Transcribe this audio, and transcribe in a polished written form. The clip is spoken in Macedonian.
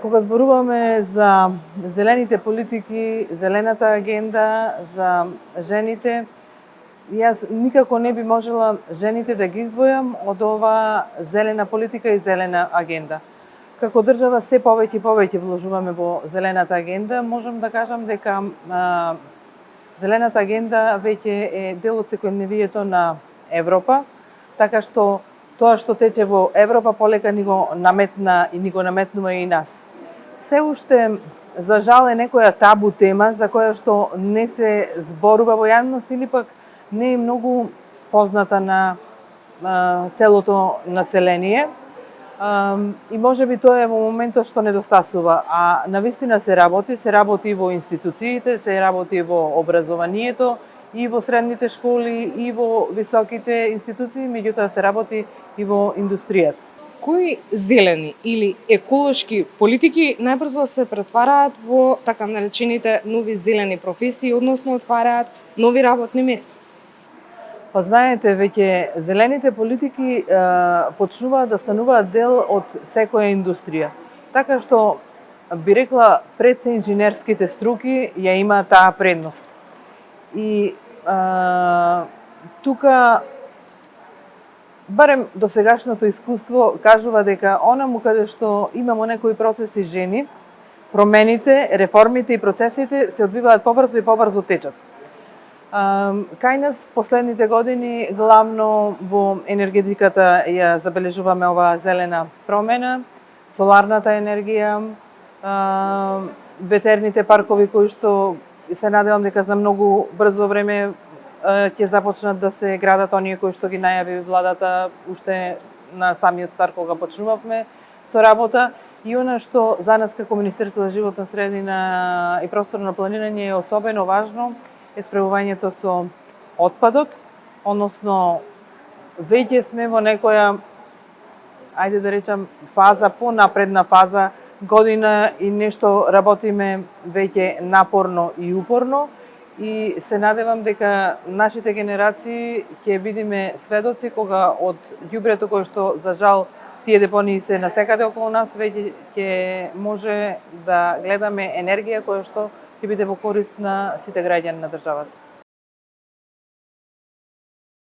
Кога зборуваме за зелените политики, зелената агенда, за жените, јас никако не би можела жените да ги издвојам од оваа зелена политика и зелена агенда. Како држава се повеќе и повеќе вложуваме во зелената агенда, можам да кажам дека зелената агенда веќе е дел од секојдневието на Европа, така што тоа што тече во Европа полека ни го наметна и ни го наметнува и нас. Се уште, за жал, е некоја табу тема за која што не се зборува во јавност или пак не е многу позната на целото население. И можеби тоа е во моментот што недостасува, а навистина се работи во институциите, се работи во образованието, и во средните школи, и во високите институции, меѓутоа се работи и во индустријата. Кои зелени или еколошки политики најбрзо се претвараат во така наречените нови зелени професии, односно отвараат нови работни места? Па знаете, веќе зелените политики почнуваат да стануваат дел од секоја индустрија. Така што би рекла пред се инженерските струки ја има таа предност. И тука барем досегашното искуство кажува дека онаму каде што имамо некои процеси жени, промените, реформите и процесите се одвиваат побрзо и побрзо течат. Кај нас последните години главно во енергетиката ја забележуваме оваа зелена промена, соларната енергија, ветерните паркови кои што се надевам дека за многу брзо време ќе започнат да се градат, оние кои што ги најави владата уште на самиот старт кога почнувавме со работа. И она што за нас како Министерство за животна средина и просторно планирање е особено важно е справувањето со отпадот, односно веќе сме во некоја, ајде да речам, фаза, понапредна фаза, година и нешто работиме веќе напорно и упорно, и се надевам дека нашите генерации ќе бидеме сведоци кога од ѓубрето кое што за жал тие депонии се насекаде околу нас, веќе ќе може да гледаме енергија која што ќе биде во корист на сите граѓани на државата.